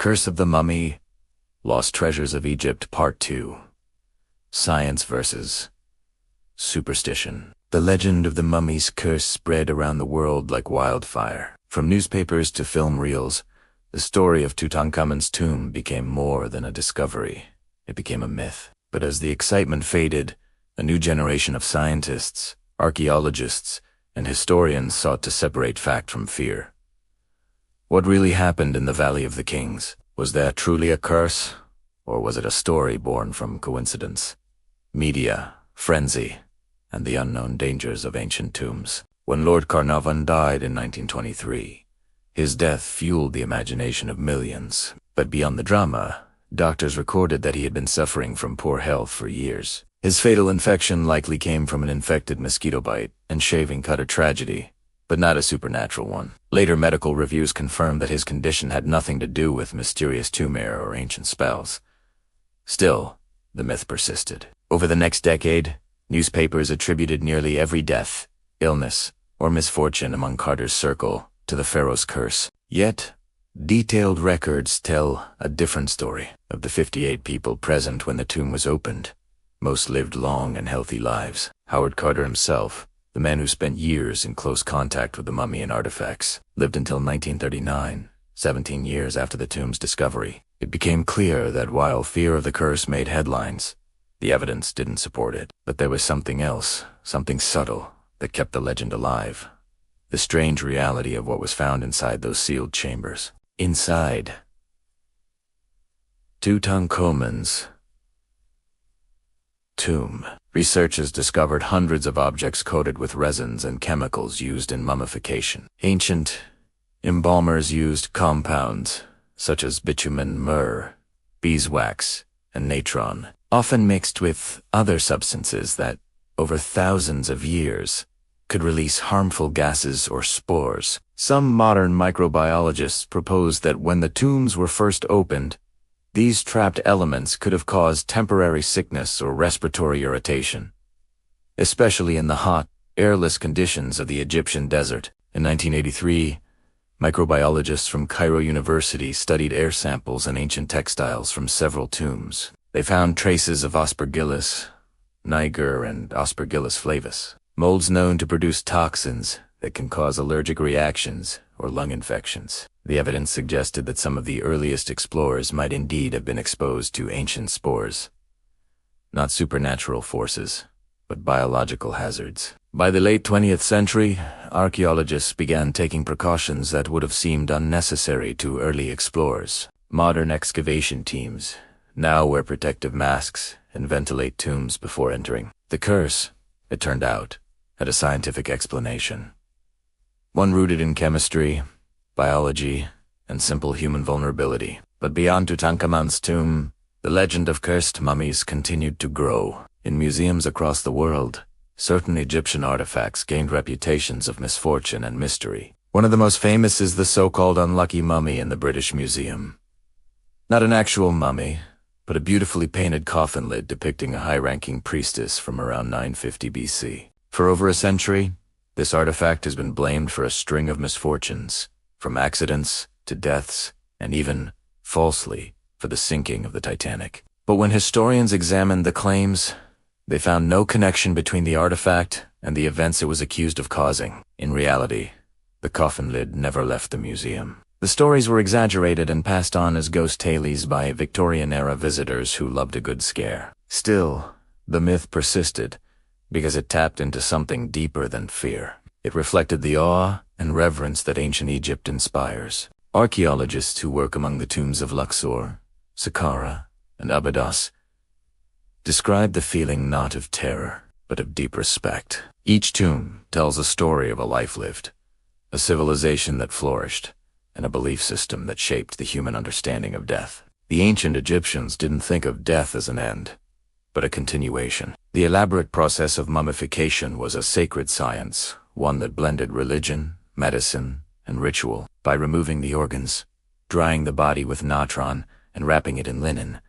Curse of the Mummy, Lost Treasures of Egypt Part 2. Science versus Superstition. The legend of the mummy's curse spread around the world like wildfire. From newspapers to film reels, the story of Tutankhamun's tomb became more than a discovery. It became a myth. But as the excitement faded, a new generation of scientists, archaeologists, and historians sought to separate fact from fear. What really happened in the Valley of the Kings? Was that truly a curse, or was it a story born from coincidence, media, frenzy, and the unknown dangers of ancient tombs? When Lord Carnarvon died in 1923, his death fueled the imagination of millions. But beyond the drama, doctors recorded that he had been suffering from poor health for years. His fatal infection likely came from an infected mosquito bite, and shaving cut a tragedy, but not a supernatural one. Later medical reviews confirmed that his condition had nothing to do with mysterious tomb air or ancient spells. Still, the myth persisted. Over the next decade, newspapers attributed nearly every death, illness, or misfortune among Carter's circle to the Pharaoh's curse. Yet, detailed records tell a different story. Of the 58 people present when the tomb was opened, most lived long and healthy lives. Howard Carter himself, the man who spent years in close contact with the mummy and artifacts, lived until 1939, 17 years after the tomb's discovery. It became clear that while fear of the curse made headlines, the evidence didn't support it. But there was something else, something subtle, that kept the legend alive. The strange reality of what was found inside those sealed chambers. Inside Tutankhamun's tomb, researchers discovered hundreds of objects coated with resins and chemicals used in mummification. Ancient embalmers used compounds such as bitumen, myrrh, beeswax, and natron, often mixed with other substances that, over thousands of years, could release harmful gases or spores. Some modern microbiologists proposed that when the tombs were first opened, these trapped elements could have caused temporary sickness or respiratory irritation, especially in the hot, airless conditions of the Egyptian desert. In 1983, microbiologists from Cairo University studied air samples and ancient textiles from several tombs. They found traces of Aspergillus niger and Aspergillus flavus, molds known to produce toxins that can cause allergic reactions or lung infections. The evidence suggested that some of the earliest explorers might indeed have been exposed to ancient spores. Not supernatural forces, but biological hazards. By the late 20th century, archaeologists began taking precautions that would have seemed unnecessary to early explorers. Modern excavation teams now wear protective masks and ventilate tombs before entering. The curse, it turned out, had a scientific explanation. One rooted in chemistry, biology, and simple human vulnerability. But beyond Tutankhamun's tomb, the legend of cursed mummies continued to grow. In museums across the world, certain Egyptian artifacts gained reputations of misfortune and mystery. One of the most famous is the so-called unlucky mummy in the British Museum. Not an actual mummy, but a beautifully painted coffin lid depicting a high-ranking priestess from around 950 BC. For over a century, this artifact has been blamed for a string of misfortunes, from accidents to deaths, and even, falsely, for the sinking of the Titanic. But when historians examined the claims, they found no connection between the artifact and the events it was accused of causing. In reality, the coffin lid never left the museum. The stories were exaggerated and passed on as ghost tales by Victorian-era visitors who loved a good scare. Still, the myth persisted because it tapped into something deeper than fear. It reflected the awe and reverence that ancient Egypt inspires. Archaeologists who work among the tombs of Luxor, Saqqara, and Abydos describe the feeling not of terror, but of deep respect. Each tomb tells a story of a life lived, a civilization that flourished, and a belief system that shaped the human understanding of death. The ancient Egyptians didn't think of death as an end, but a continuation. The elaborate process of mummification was a sacred science, one that blended religion, medicine, and ritual. By removing the organs, drying the body with natron, and wrapping it in linen,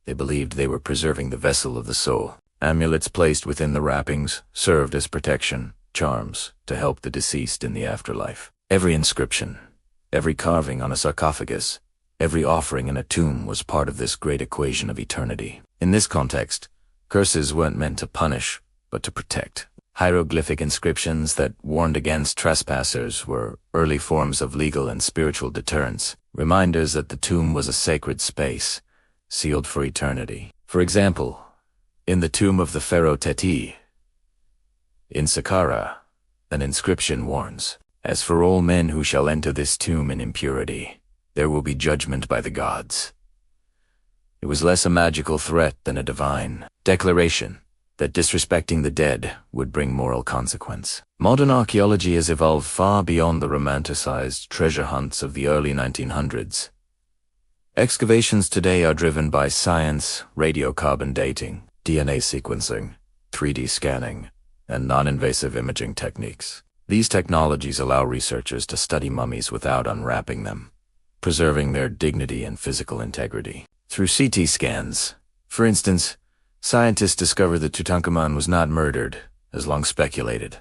they believed they were preserving the vessel of the soul. Amulets placed within the wrappings served as protection, charms, to help the deceased in the afterlife. Every inscription, every carving on a sarcophagus, Every offering in a tomb was part of this great equation of eternity. In this context, curses weren't meant to punish, but to protect. Hieroglyphic inscriptions that warned against trespassers were early forms of legal and spiritual deterrence, reminders that the tomb was a sacred space, sealed for eternity. For example, in the tomb of the Pharaoh Teti, in Saqqara, an inscription warns, "As for all men who shall enter this tomb in impurity, there will be judgment by the gods." It was less a magical threat than a divine declaration that disrespecting the dead would bring moral consequence. Modern archaeology has evolved far beyond the romanticized treasure hunts of the early 1900s. Excavations today are driven by science, radiocarbon dating, DNA sequencing, 3D scanning, and non-invasive imaging techniques. These technologies allow researchers to study mummies without unwrapping them, preserving their dignity and physical integrity. Through CT scans, for instance, scientists discovered that Tutankhamun was not murdered, as long speculated,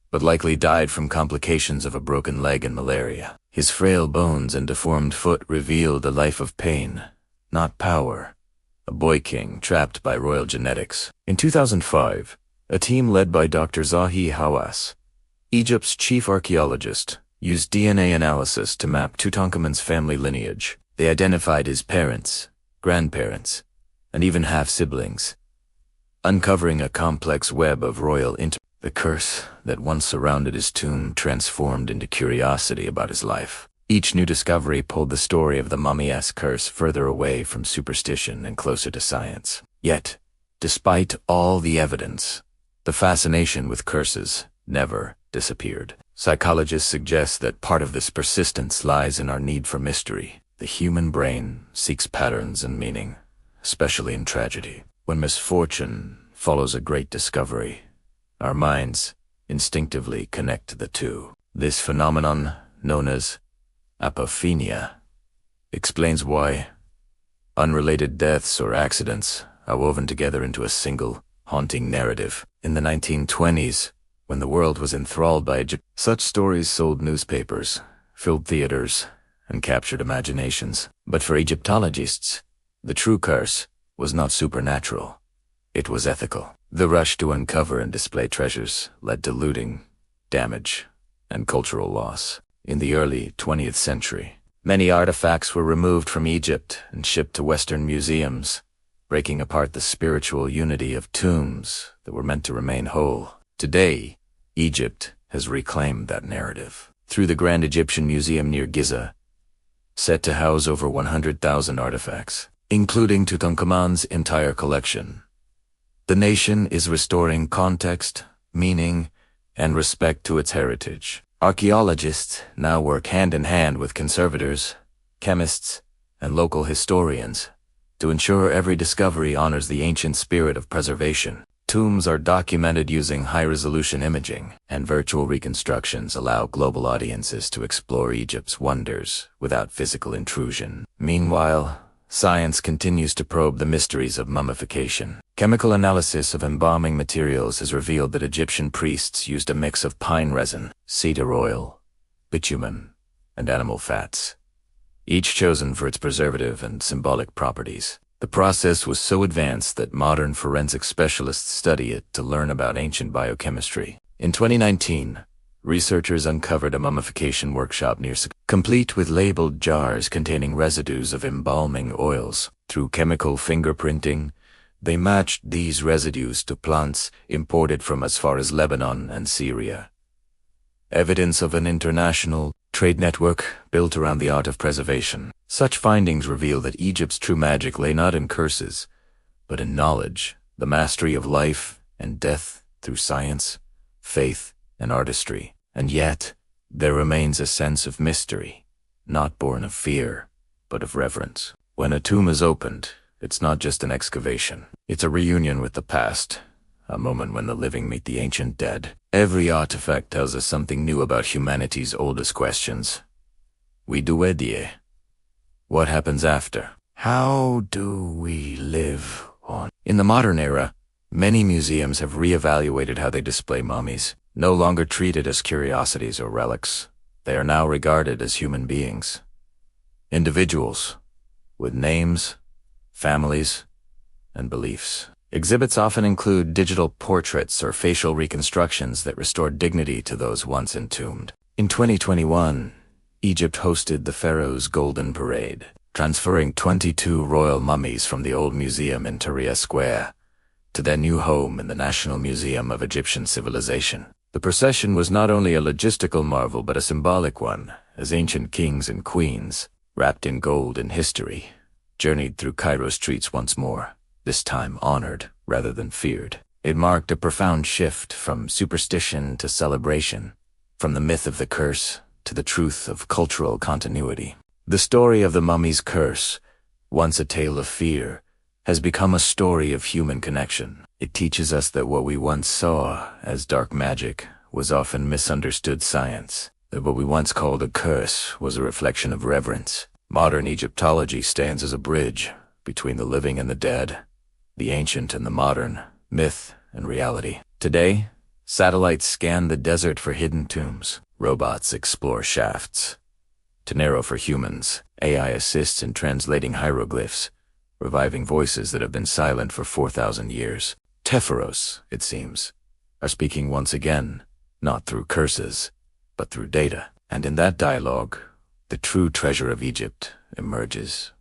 but likely died from complications of a broken leg and malaria. His frail bones and deformed foot revealed a life of pain, not power, a boy king trapped by royal genetics. In 2005, a team led by Dr. Zahi Hawass, Egypt's chief archaeologist, used DNA analysis to map Tutankhamun's family lineage. They identified his parents, grandparents, and even half-siblings, uncovering a complex web of royal The curse that once surrounded his tomb transformed into curiosity about his life. Each new discovery pulled the story of the mummy-esque curse further away from superstition and closer to science. Yet, despite all the evidence, the fascination with curses never disappeared. Psychologists suggest that part of this persistence lies in our need for mystery. The human brain seeks patterns and meaning, especially in tragedy. When misfortune follows a great discovery, our minds instinctively connect the two. This phenomenon, known as apophenia, explains why unrelated deaths or accidents are woven together into a single, haunting narrative. In the 1920s, when the world was enthralled by Egypt, such stories sold newspapers, filled theaters, and captured imaginations. But for Egyptologists, the true curse was not supernatural. It was ethical. The rush to uncover and display treasures led to looting, damage, and cultural loss. In the early 20th century, many artifacts were removed from Egypt and shipped to Western museums, breaking apart the spiritual unity of tombs that were meant to remain whole. Today, Egypt has reclaimed that narrative. Through the Grand Egyptian Museum near Giza, set to house over 100,000 artifacts, including Tutankhamun's entire collection, the nation is restoring context, meaning, and respect to its heritage. Archaeologists now work hand in hand with conservators, chemists, and local historians to ensure every discovery honors the ancient spirit of preservation. Tombs are documented using high-resolution imaging, and virtual reconstructions allow global audiences to explore Egypt's wonders without physical intrusion. Meanwhile, science continues to probe the mysteries of mummification. Chemical analysis of embalming materials has revealed that Egyptian priests used a mix of pine resin, cedar oil, bitumen, and animal fats, each chosen for its preservative and symbolic properties. The process was so advanced that modern forensic specialists study it to learn about ancient biochemistry. In 2019, researchers uncovered a mummification workshop near Saqqara, complete with labeled jars containing residues of embalming oils. Through chemical fingerprinting, they matched these residues to plants imported from as far as Lebanon and Syria. Evidence of an international trade network built around the art of preservation. Such findings reveal that Egypt's true magic lay not in curses, but in knowledge, the mastery of life and death through science, faith, and artistry. And yet, there remains a sense of mystery, not born of fear, but of reverence. When a tomb is opened, it's not just an excavation. It's a reunion with the past, a moment when the living meet the ancient dead. Every artifact tells us something new about humanity's oldest questions. We do edie. What happens after? How do we live on? In the modern era, many museums have reevaluated how they display mummies. No longer treated as curiosities or relics, they are now regarded as human beings. Individuals, with names, families, and beliefs. Exhibits often include digital portraits or facial reconstructions that restore dignity to those once entombed. In 2021, Egypt hosted the Pharaoh's Golden Parade, transferring 22 royal mummies from the old museum in Tahrir Square to their new home in the National Museum of Egyptian Civilization. The procession was not only a logistical marvel but a symbolic one, as ancient kings and queens, wrapped in gold and history, journeyed through Cairo streets once more, this time honored rather than feared. It marked a profound shift from superstition to celebration, from the myth of the curse to the truth of cultural continuity. The story of the mummy's curse, once a tale of fear, has become a story of human connection. It teaches us that what we once saw as dark magic was often misunderstood science, that what we once called a curse was a reflection of reverence. Modern Egyptology stands as a bridge between the living and the dead, the ancient and the modern, myth and reality. Today, satellites scan the desert for hidden tombs. Robots explore shafts. To narrow for humans, AI assists in translating hieroglyphs, reviving voices that have been silent for 4,000 years. Pharaohs, it seems, are speaking once again, not through curses, but through data. And in that dialogue, the true treasure of Egypt emerges.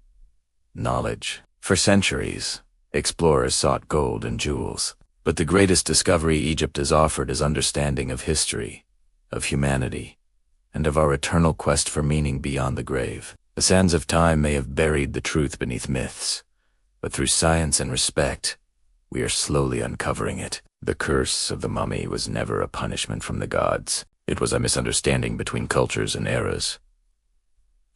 Knowledge. For centuries, explorers sought gold and jewels. But the greatest discovery Egypt has offered is understanding of history, of humanity, and of our eternal quest for meaning beyond the grave. The sands of time may have buried the truth beneath myths, but through science and respect, we are slowly uncovering it. The curse of the mummy was never a punishment from the gods. It was a misunderstanding between cultures and eras,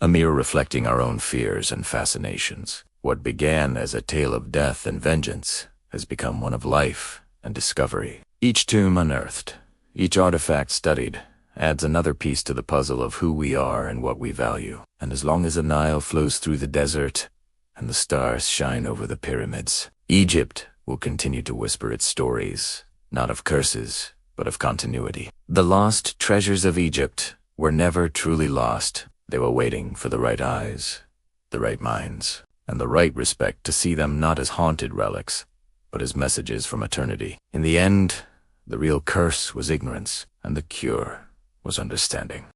a mirror reflecting our own fears and fascinations. What began as a tale of death and vengeance has become one of life and discovery. Each tomb unearthed, each artifact studied, adds another piece to the puzzle of who we are and what we value. And as long as the Nile flows through the desert and the stars shine over the pyramids, Egypt will continue to whisper its stories, not of curses, but of continuity. The lost treasures of Egypt were never truly lost. They were waiting for the right eyes, the right minds, and the right respect to see them not as haunted relics, but as messages from eternity. In the end, the real curse was ignorance, and the cure was understanding.